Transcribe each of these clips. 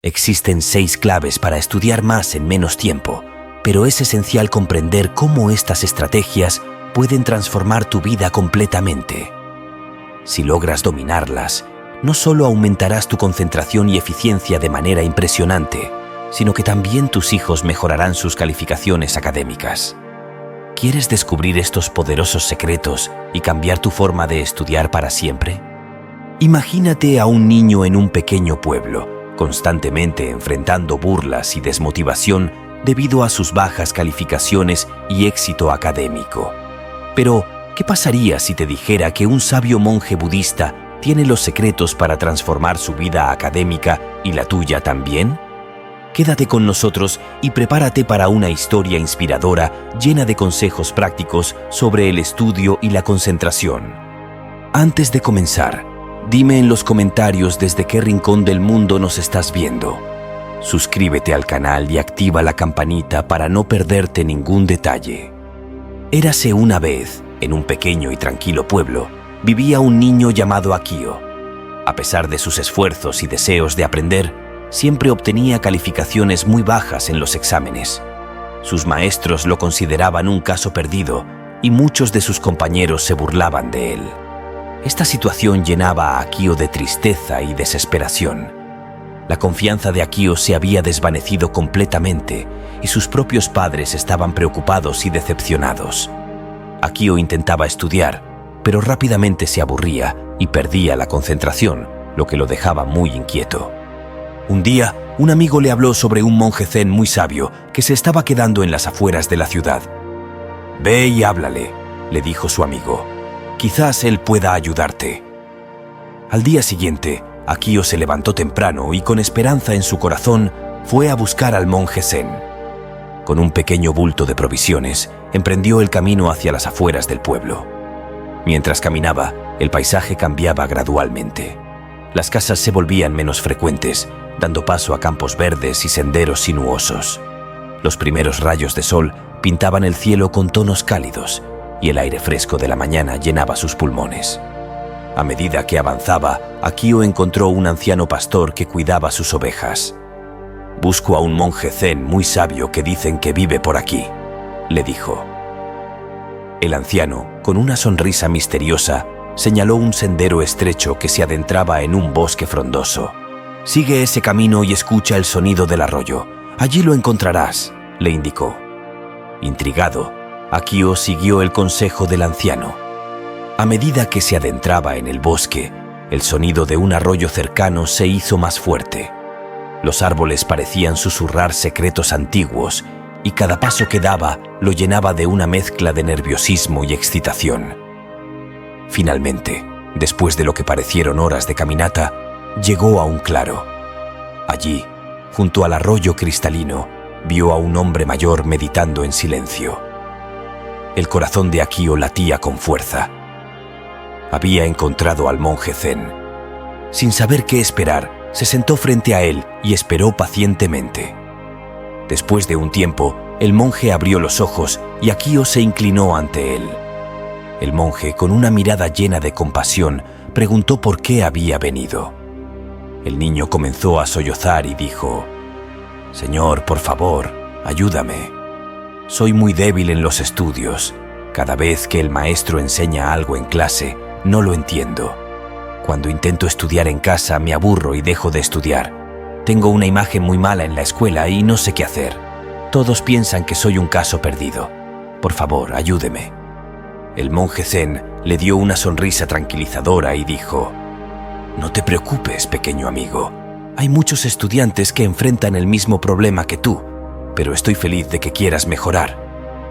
Existen 6 claves para estudiar más en menos tiempo, pero es esencial comprender cómo estas estrategias pueden transformar tu vida completamente. Si logras dominarlas, no solo aumentarás tu concentración y eficiencia de manera impresionante, sino que también tus hijos mejorarán sus calificaciones académicas. ¿Quieres descubrir estos poderosos secretos y cambiar tu forma de estudiar para siempre? Imagínate a un niño en un pequeño pueblo, constantemente enfrentando burlas y desmotivación debido a sus bajas calificaciones y éxito académico. Pero, ¿qué pasaría si te dijera que un sabio monje budista tiene los secretos para transformar su vida académica y la tuya también? Quédate con nosotros y prepárate para una historia inspiradora llena de consejos prácticos sobre el estudio y la concentración. Antes de comenzar, dime en los comentarios desde qué rincón del mundo nos estás viendo. Suscríbete al canal y activa la campanita para no perderte ningún detalle. Érase una vez, en un pequeño y tranquilo pueblo, vivía un niño llamado Akio. A pesar de sus esfuerzos y deseos de aprender, siempre obtenía calificaciones muy bajas en los exámenes. Sus maestros lo consideraban un caso perdido y muchos de sus compañeros se burlaban de él. Esta situación llenaba a Akio de tristeza y desesperación. La confianza de Akio se había desvanecido completamente y sus propios padres estaban preocupados y decepcionados. Akio intentaba estudiar, pero rápidamente se aburría y perdía la concentración, lo que lo dejaba muy inquieto. Un día, un amigo le habló sobre un monje zen muy sabio que se estaba quedando en las afueras de la ciudad. «Ve y háblale», le dijo su amigo. «Quizás él pueda ayudarte». Al día siguiente, Akio se levantó temprano y con esperanza en su corazón fue a buscar al monje zen. Con un pequeño bulto de provisiones, emprendió el camino hacia las afueras del pueblo. Mientras caminaba, el paisaje cambiaba gradualmente. Las casas se volvían menos frecuentes, dando paso a campos verdes y senderos sinuosos. Los primeros rayos de sol pintaban el cielo con tonos cálidos y el aire fresco de la mañana llenaba sus pulmones. A medida que avanzaba, Akio encontró un anciano pastor que cuidaba sus ovejas. «Busco a un monje zen muy sabio que dicen que vive por aquí», le dijo. El anciano, con una sonrisa misteriosa, señaló un sendero estrecho que se adentraba en un bosque frondoso. «Sigue ese camino y escucha el sonido del arroyo. Allí lo encontrarás», le indicó. Intrigado, Akio siguió el consejo del anciano. A medida que se adentraba en el bosque, el sonido de un arroyo cercano se hizo más fuerte. Los árboles parecían susurrar secretos antiguos y cada paso que daba lo llenaba de una mezcla de nerviosismo y excitación. Finalmente, después de lo que parecieron horas de caminata, llegó a un claro. Allí, junto al arroyo cristalino, vio a un hombre mayor meditando en silencio. El corazón de Akio latía con fuerza. Había encontrado al monje zen. Sin saber qué esperar, se sentó frente a él y esperó pacientemente. Después de un tiempo, el monje abrió los ojos y Akio se inclinó ante él. El monje, con una mirada llena de compasión, preguntó por qué había venido. El niño comenzó a sollozar y dijo: «Señor, por favor, ayúdame. Soy muy débil en los estudios. Cada vez que el maestro enseña algo en clase, no lo entiendo. Cuando intento estudiar en casa, me aburro y dejo de estudiar. Tengo una imagen muy mala en la escuela y no sé qué hacer. Todos piensan que soy un caso perdido. Por favor, ayúdeme». El monje zen le dio una sonrisa tranquilizadora y dijo: «No te preocupes, pequeño amigo. Hay muchos estudiantes que enfrentan el mismo problema que tú, pero estoy feliz de que quieras mejorar.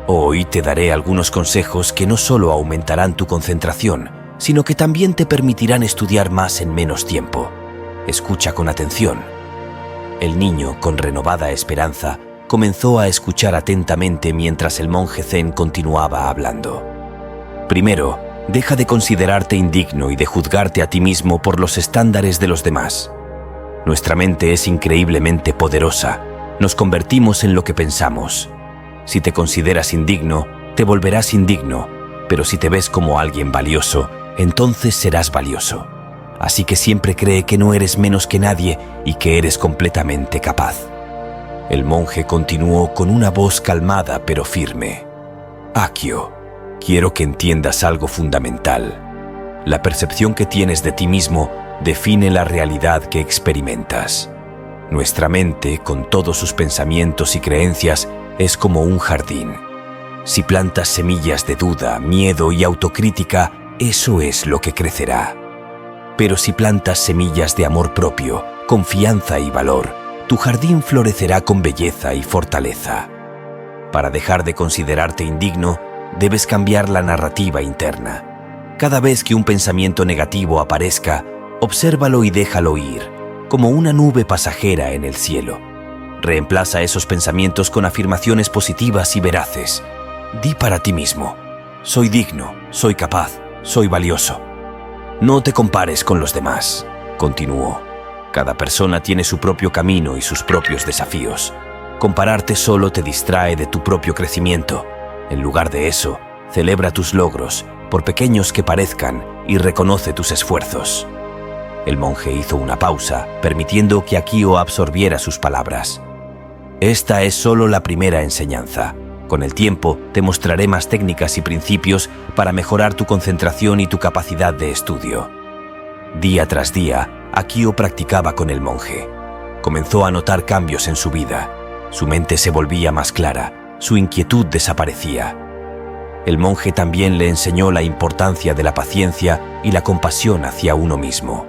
Hoy te daré algunos consejos que no solo aumentarán tu concentración, sino que también te permitirán estudiar más en menos tiempo. Escucha con atención». El niño, con renovada esperanza, comenzó a escuchar atentamente mientras el monje zen continuaba hablando. «Primero, deja de considerarte indigno y de juzgarte a ti mismo por los estándares de los demás. Nuestra mente es increíblemente poderosa. Nos convertimos en lo que pensamos. Si te consideras indigno, te volverás indigno, pero si te ves como alguien valioso, entonces serás valioso. así que siempre cree que no eres menos que nadie y que eres completamente capaz. El monje continuó con una voz calmada pero firme. Akio, quiero que entiendas algo fundamental. La percepción que tienes de ti mismo define la realidad que experimentas. Nuestra mente, con todos sus pensamientos y creencias, es como un jardín. Si plantas semillas de duda, miedo y autocrítica, eso es lo que crecerá. Pero si plantas semillas de amor propio, confianza y valor, tu jardín florecerá con belleza y fortaleza. Para dejar de considerarte indigno, debes cambiar la narrativa interna. Cada vez que un pensamiento negativo aparezca, obsérvalo y déjalo ir, como una nube pasajera en el cielo. Reemplaza esos pensamientos con afirmaciones positivas y veraces. Di para ti mismo: soy digno, soy capaz, soy valioso. No te compares con los demás, continuó. Cada persona tiene su propio camino y sus propios desafíos. Compararte solo te distrae de tu propio crecimiento. En lugar de eso, celebra tus logros, por pequeños que parezcan, y reconoce tus esfuerzos. El monje hizo una pausa, permitiendo que Akio absorbiera sus palabras. Esta es solo la primera enseñanza. Con el tiempo, te mostraré más técnicas y principios para mejorar tu concentración y tu capacidad de estudio. Día tras día, Akio practicaba con el monje. Comenzó a notar cambios en su vida. Su mente se volvía más clara, su inquietud desaparecía. El monje también le enseñó la importancia de la paciencia y la compasión hacia uno mismo.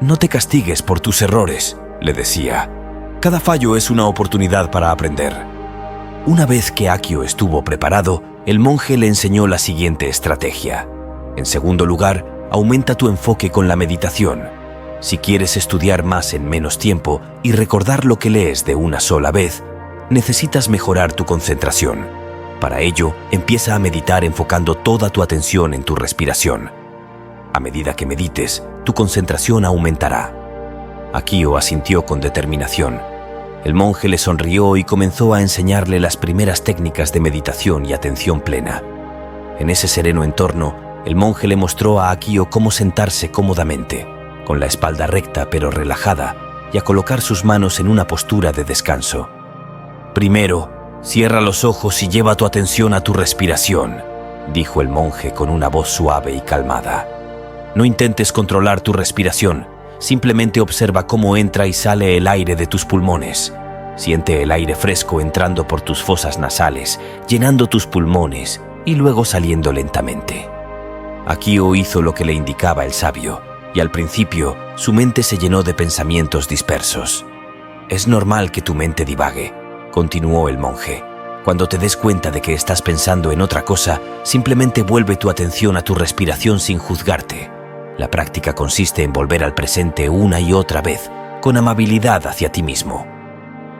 No te castigues por tus errores, le decía. Cada fallo es una oportunidad para aprender. Una vez que Akio estuvo preparado, el monje le enseñó la siguiente estrategia. En segundo lugar, aumenta tu enfoque con la meditación. Si quieres estudiar más en menos tiempo y recordar lo que lees de una sola vez, necesitas mejorar tu concentración. Para ello, empieza a meditar enfocando toda tu atención en tu respiración. A medida que medites, tu concentración aumentará. Akio asintió con determinación. El monje le sonrió y comenzó a enseñarle las primeras técnicas de meditación y atención plena. En ese sereno entorno, el monje le mostró a Akio cómo sentarse cómodamente, con la espalda recta pero relajada, y a colocar sus manos en una postura de descanso. Primero, cierra los ojos y lleva tu atención a tu respiración, dijo el monje con una voz suave y calmada. No intentes controlar tu respiración, simplemente observa cómo entra y sale el aire de tus pulmones. Siente el aire fresco entrando por tus fosas nasales, llenando tus pulmones y luego saliendo lentamente. Akio hizo lo que le indicaba el sabio, y al principio su mente se llenó de pensamientos dispersos. Es normal que tu mente divague, continuó el monje. Cuando te des cuenta de que estás pensando en otra cosa, simplemente vuelve tu atención a tu respiración sin juzgarte. La práctica consiste en volver al presente una y otra vez, con amabilidad hacia ti mismo.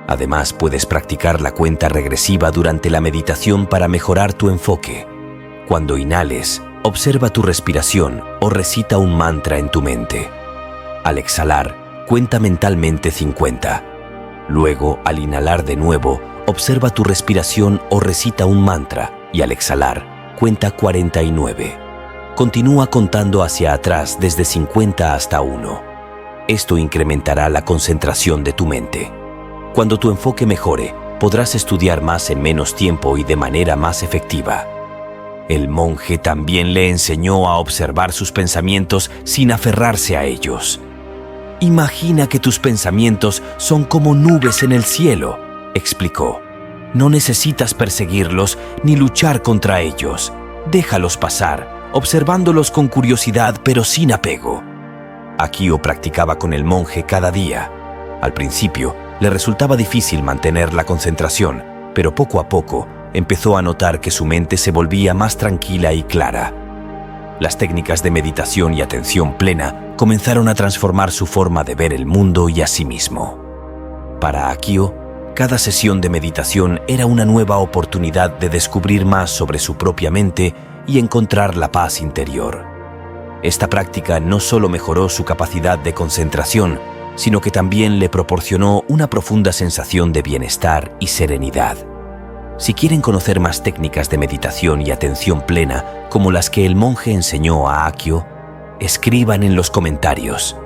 Además, puedes practicar la cuenta regresiva durante la meditación para mejorar tu enfoque. Cuando inhales, observa tu respiración o recita un mantra en tu mente. Al exhalar, cuenta mentalmente 50. Luego, al inhalar de nuevo, observa tu respiración o recita un mantra y al exhalar, cuenta 49. Continúa contando hacia atrás desde 50 hasta 1. Esto incrementará la concentración de tu mente. Cuando tu enfoque mejore, podrás estudiar más en menos tiempo y de manera más efectiva. El monje también le enseñó a observar sus pensamientos sin aferrarse a ellos. Imagina que tus pensamientos son como nubes en el cielo, explicó. No necesitas perseguirlos ni luchar contra ellos. Déjalos pasar, observándolos con curiosidad pero sin apego. Akio practicaba con el monje cada día. Al principio, le resultaba difícil mantener la concentración, pero poco a poco empezó a notar que su mente se volvía más tranquila y clara. Las técnicas de meditación y atención plena comenzaron a transformar su forma de ver el mundo y a sí mismo. Para Akio, cada sesión de meditación era una nueva oportunidad de descubrir más sobre su propia mente y encontrar la paz interior. Esta práctica no solo mejoró su capacidad de concentración, sino que también le proporcionó una profunda sensación de bienestar y serenidad. Si quieren conocer más técnicas de meditación y atención plena como las que el monje enseñó a Akio, escriban en los comentarios.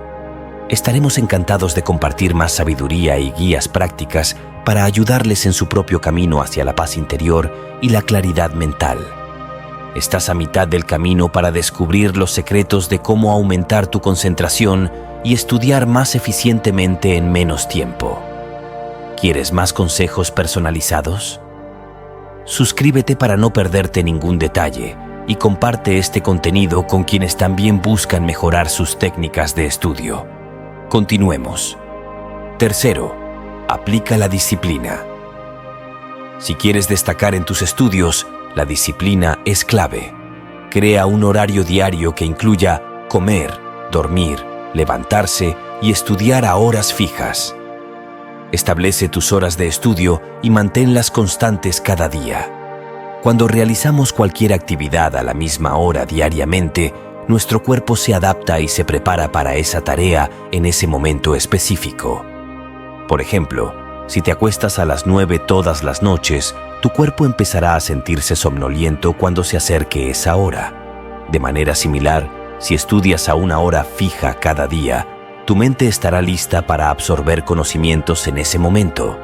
Estaremos encantados de compartir más sabiduría y guías prácticas para ayudarles en su propio camino hacia la paz interior y la claridad mental. Estás a mitad del camino para descubrir los secretos de cómo aumentar tu concentración y estudiar más eficientemente en menos tiempo. ¿Quieres más consejos personalizados? Suscríbete para no perderte ningún detalle y comparte este contenido con quienes también buscan mejorar sus técnicas de estudio. Continuemos. Tercero, aplica la disciplina. Si quieres destacar en tus estudios, la disciplina es clave. Crea un horario diario que incluya comer, dormir, levantarse y estudiar a horas fijas. Establece tus horas de estudio y manténlas constantes cada día. Cuando realizamos cualquier actividad a la misma hora diariamente, nuestro cuerpo se adapta y se prepara para esa tarea en ese momento específico. Por ejemplo, si te acuestas a las 9 todas las noches, tu cuerpo empezará a sentirse somnoliento cuando se acerque esa hora. De manera similar, si estudias a una hora fija cada día, tu mente estará lista para absorber conocimientos en ese momento.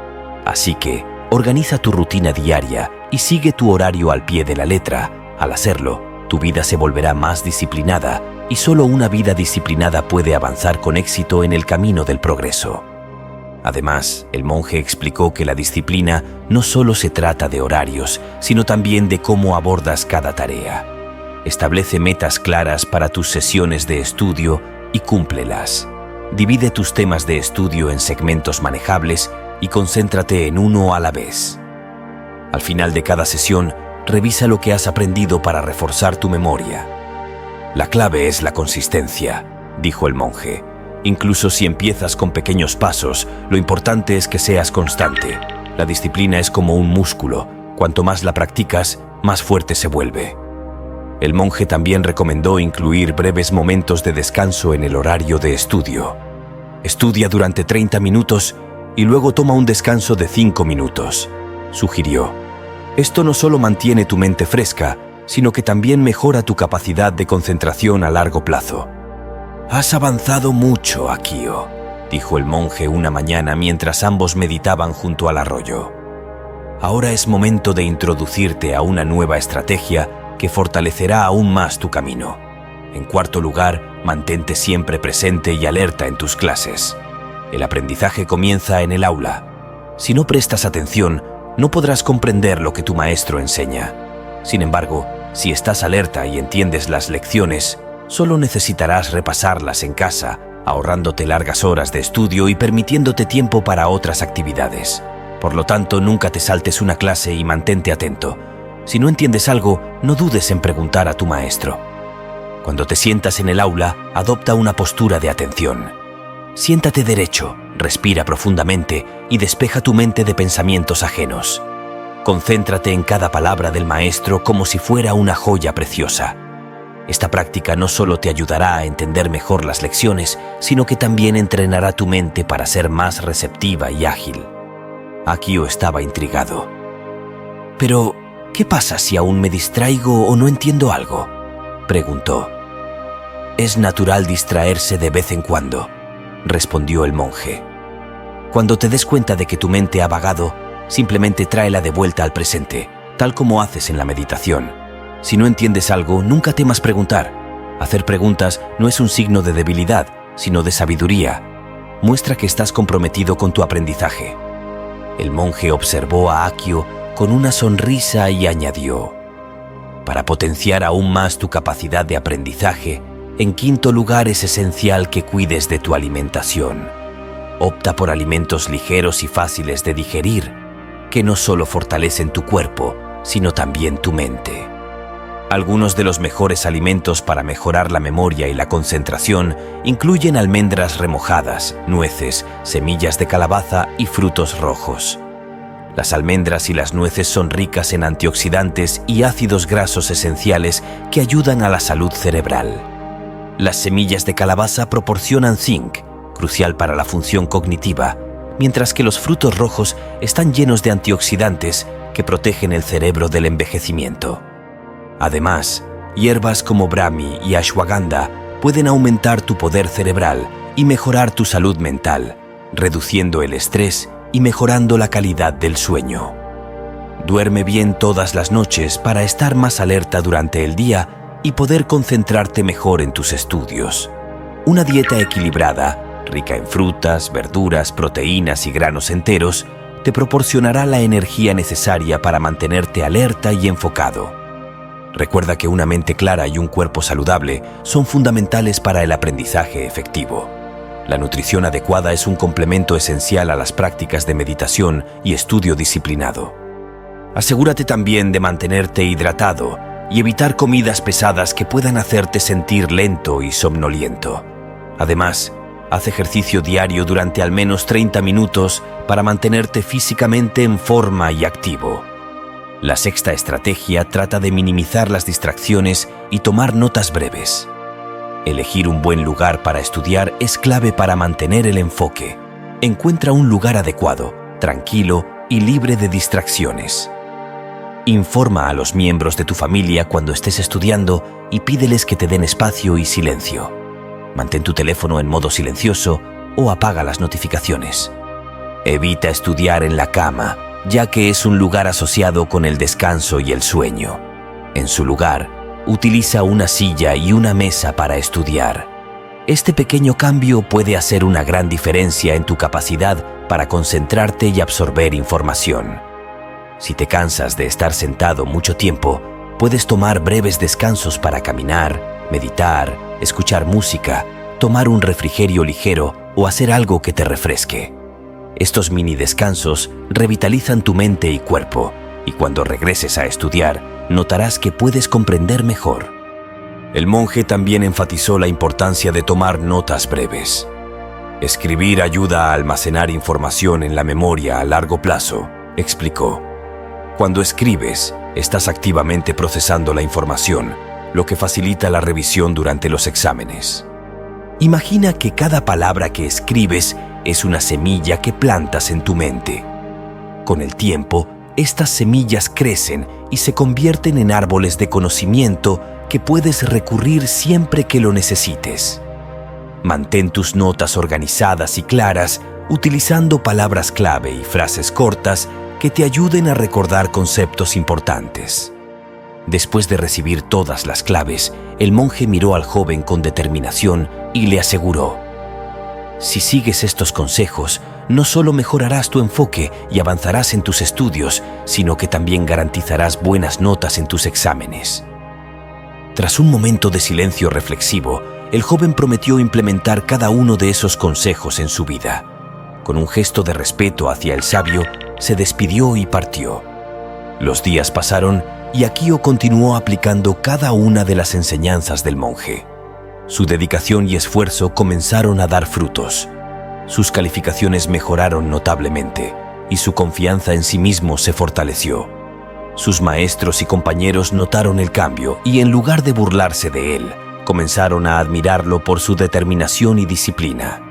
Así que, organiza tu rutina diaria y sigue tu horario al pie de la letra. Al hacerlo, tu vida se volverá más disciplinada y solo una vida disciplinada puede avanzar con éxito en el camino del progreso. Además, el monje explicó que la disciplina no solo se trata de horarios, sino también de cómo abordas cada tarea. Establece metas claras para tus sesiones de estudio y cúmplelas. Divide tus temas de estudio en segmentos manejables y concéntrate en uno a la vez. Al final de cada sesión, revisa lo que has aprendido para reforzar tu memoria. La clave es la consistencia, dijo el monje. Incluso si empiezas con pequeños pasos, lo importante es que seas constante. La disciplina es como un músculo. Cuanto más la practicas, más fuerte se vuelve. El monje también recomendó incluir breves momentos de descanso en el horario de estudio. Estudia durante 30 minutos y luego toma un descanso de 5 minutos, sugirió. Esto no solo mantiene tu mente fresca, sino que también mejora tu capacidad de concentración a largo plazo. «Has avanzado mucho, Akio», dijo el monje una mañana mientras ambos meditaban junto al arroyo. «Ahora es momento de introducirte a una nueva estrategia que fortalecerá aún más tu camino. En cuarto lugar, mantente siempre presente y alerta en tus clases. El aprendizaje comienza en el aula. Si no prestas atención, no podrás comprender lo que tu maestro enseña. Sin embargo, si estás alerta y entiendes las lecciones, solo necesitarás repasarlas en casa, ahorrándote largas horas de estudio y permitiéndote tiempo para otras actividades. Por lo tanto, nunca te saltes una clase y mantente atento. Si no entiendes algo, no dudes en preguntar a tu maestro. Cuando te sientas en el aula, adopta una postura de atención. Siéntate derecho, respira profundamente y despeja tu mente de pensamientos ajenos. Concéntrate en cada palabra del maestro como si fuera una joya preciosa. Esta práctica no solo te ayudará a entender mejor las lecciones, sino que también entrenará tu mente para ser más receptiva y ágil. Akio estaba intrigado. «Pero, ¿qué pasa si aún me distraigo o no entiendo algo?», preguntó. «Es natural distraerse de vez en cuando», respondió el monje. «Cuando te des cuenta de que tu mente ha vagado, simplemente tráela de vuelta al presente, tal como haces en la meditación. Si no entiendes algo, nunca temas preguntar. Hacer preguntas no es un signo de debilidad, sino de sabiduría. Muestra que estás comprometido con tu aprendizaje». El monje observó a Akio con una sonrisa y añadió: «Para potenciar aún más tu capacidad de aprendizaje, en quinto lugar es esencial que cuides de tu alimentación. Opta por alimentos ligeros y fáciles de digerir, que no solo fortalecen tu cuerpo, sino también tu mente. Algunos de los mejores alimentos para mejorar la memoria y la concentración incluyen almendras remojadas, nueces, semillas de calabaza y frutos rojos. Las almendras y las nueces son ricas en antioxidantes y ácidos grasos esenciales que ayudan a la salud cerebral. Las semillas de calabaza proporcionan zinc, crucial para la función cognitiva, mientras que los frutos rojos están llenos de antioxidantes que protegen el cerebro del envejecimiento. Además, hierbas como brahmi y ashwagandha pueden aumentar tu poder cerebral y mejorar tu salud mental, reduciendo el estrés y mejorando la calidad del sueño. Duerme bien todas las noches para estar más alerta durante el día y poder concentrarte mejor en tus estudios. Una dieta equilibrada, rica en frutas, verduras, proteínas y granos enteros, te proporcionará la energía necesaria para mantenerte alerta y enfocado. Recuerda que una mente clara y un cuerpo saludable son fundamentales para el aprendizaje efectivo. La nutrición adecuada es un complemento esencial a las prácticas de meditación y estudio disciplinado. Asegúrate también de mantenerte hidratado y evitar comidas pesadas que puedan hacerte sentir lento y somnoliento. Además, haz ejercicio diario durante al menos 30 minutos para mantenerte físicamente en forma y activo. La sexta estrategia trata de minimizar las distracciones y tomar notas breves. Elegir un buen lugar para estudiar es clave para mantener el enfoque. Encuentra un lugar adecuado, tranquilo y libre de distracciones. Informa a los miembros de tu familia cuando estés estudiando y pídeles que te den espacio y silencio. Mantén tu teléfono en modo silencioso o apaga las notificaciones. Evita estudiar en la cama, ya que es un lugar asociado con el descanso y el sueño. En su lugar, utiliza una silla y una mesa para estudiar. Este pequeño cambio puede hacer una gran diferencia en tu capacidad para concentrarte y absorber información. Si te cansas de estar sentado mucho tiempo, puedes tomar breves descansos para caminar, meditar, escuchar música, tomar un refrigerio ligero o hacer algo que te refresque. Estos mini descansos revitalizan tu mente y cuerpo, y cuando regreses a estudiar, notarás que puedes comprender mejor. El monje también enfatizó la importancia de tomar notas breves. Escribir ayuda a almacenar información en la memoria a largo plazo, explicó. Cuando escribes, estás activamente procesando la información, lo que facilita la revisión durante los exámenes. Imagina que cada palabra que escribes es una semilla que plantas en tu mente. Con el tiempo, estas semillas crecen y se convierten en árboles de conocimiento que puedes recurrir siempre que lo necesites. Mantén tus notas organizadas y claras, utilizando palabras clave y frases cortas que te ayuden a recordar conceptos importantes. Después de recibir todas las claves, el monje miró al joven con determinación y le aseguró: si sigues estos consejos, no solo mejorarás tu enfoque y avanzarás en tus estudios, sino que también garantizarás buenas notas en tus exámenes. Tras un momento de silencio reflexivo, el joven prometió implementar cada uno de esos consejos en su vida. Con un gesto de respeto hacia el sabio, se despidió y partió. Los días pasaron y Akio continuó aplicando cada una de las enseñanzas del monje. Su dedicación y esfuerzo comenzaron a dar frutos. Sus calificaciones mejoraron notablemente y su confianza en sí mismo se fortaleció. Sus maestros y compañeros notaron el cambio y, en lugar de burlarse de él, comenzaron a admirarlo por su determinación y disciplina.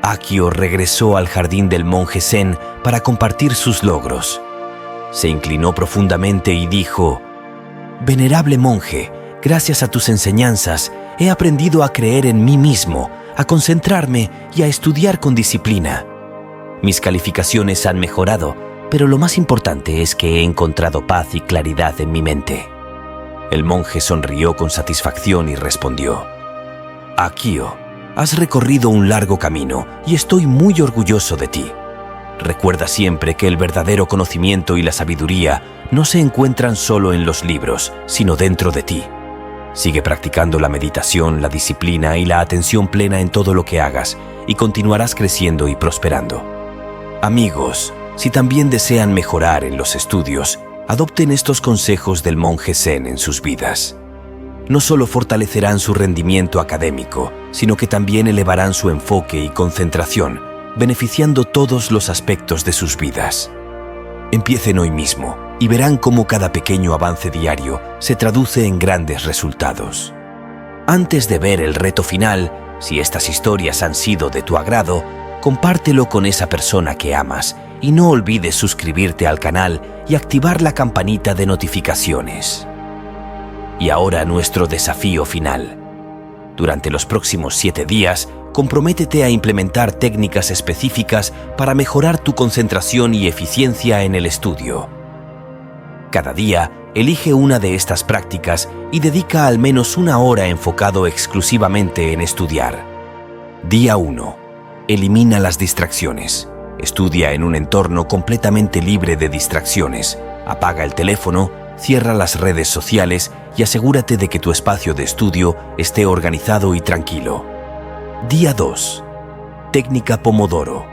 Akio regresó al jardín del monje Zen para compartir sus logros. Se inclinó profundamente y dijo: «Venerable monje, gracias a tus enseñanzas, he aprendido a creer en mí mismo, a concentrarme y a estudiar con disciplina. Mis calificaciones han mejorado, pero lo más importante es que he encontrado paz y claridad en mi mente». El monje sonrió con satisfacción y respondió: «Akio, has recorrido un largo camino y estoy muy orgulloso de ti. Recuerda siempre que el verdadero conocimiento y la sabiduría no se encuentran solo en los libros, sino dentro de ti. Sigue practicando la meditación, la disciplina y la atención plena en todo lo que hagas, y continuarás creciendo y prosperando». Amigos, si también desean mejorar en los estudios, adopten estos consejos del monje Zen en sus vidas. No solo fortalecerán su rendimiento académico, sino que también elevarán su enfoque y concentración, beneficiando todos los aspectos de sus vidas. Empiecen hoy mismo y verán cómo cada pequeño avance diario se traduce en grandes resultados. Antes de ver el reto final, si estas historias han sido de tu agrado, compártelo con esa persona que amas y no olvides suscribirte al canal y activar la campanita de notificaciones. Y ahora nuestro desafío final. Durante los próximos 7 días, comprométete a implementar técnicas específicas para mejorar tu concentración y eficiencia en el estudio. Cada día, elige una de estas prácticas y dedica al menos 1 hora enfocado exclusivamente en estudiar. Día 1. Elimina las distracciones. Estudia en un entorno completamente libre de distracciones. Apaga el teléfono, cierra las redes sociales y asegúrate de que tu espacio de estudio esté organizado y tranquilo. Día 2. Técnica Pomodoro.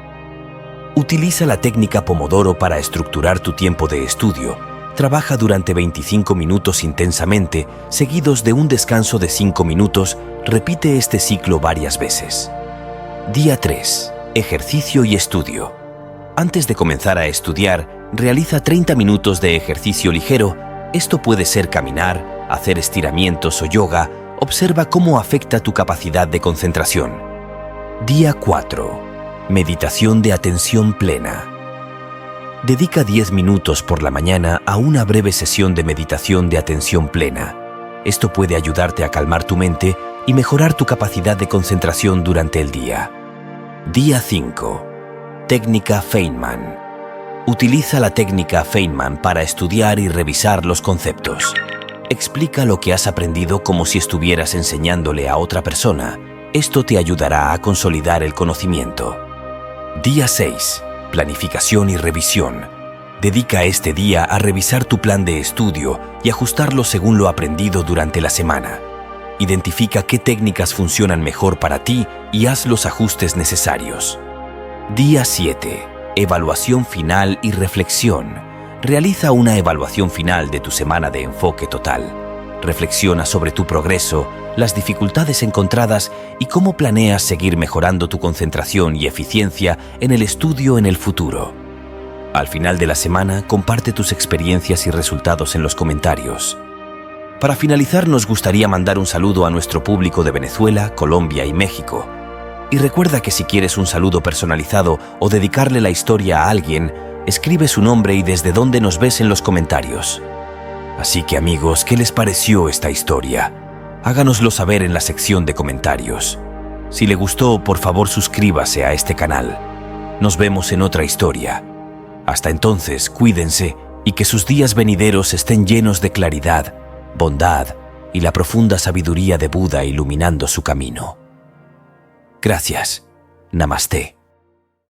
Utiliza la técnica Pomodoro para estructurar tu tiempo de estudio. Trabaja durante 25 minutos intensamente, seguidos de un descanso de 5 minutos. Repite este ciclo varias veces. Día 3. Ejercicio y estudio. Antes de comenzar a estudiar, realiza 30 minutos de ejercicio ligero. Esto puede ser caminar, hacer estiramientos o yoga. Observa cómo afecta tu capacidad de concentración. Día 4. Meditación de atención plena. Dedica 10 minutos por la mañana a una breve sesión de meditación de atención plena. Esto puede ayudarte a calmar tu mente y mejorar tu capacidad de concentración durante el día. Día 5. Técnica Feynman. Utiliza la técnica Feynman para estudiar y revisar los conceptos. Explica lo que has aprendido como si estuvieras enseñándole a otra persona. Esto te ayudará a consolidar el conocimiento. Día 6. Planificación y revisión. Dedica este día a revisar tu plan de estudio y ajustarlo según lo aprendido durante la semana. Identifica qué técnicas funcionan mejor para ti y haz los ajustes necesarios. Día 7. Evaluación final y reflexión. Realiza una evaluación final de tu semana de enfoque total. Reflexiona sobre tu progreso, las dificultades encontradas y cómo planeas seguir mejorando tu concentración y eficiencia en el estudio en el futuro. Al final de la semana, comparte tus experiencias y resultados en los comentarios. Para finalizar, nos gustaría mandar un saludo a nuestro público de Venezuela, Colombia y México. Y recuerda que si quieres un saludo personalizado o dedicarle la historia a alguien, escribe su nombre y desde dónde nos ves en los comentarios. Así que amigos, ¿qué les pareció esta historia? Háganoslo saber en la sección de comentarios. Si le gustó, por favor suscríbase a este canal. Nos vemos en otra historia. Hasta entonces, cuídense y que sus días venideros estén llenos de claridad, bondad y la profunda sabiduría de Buda iluminando su camino. Gracias. Namasté.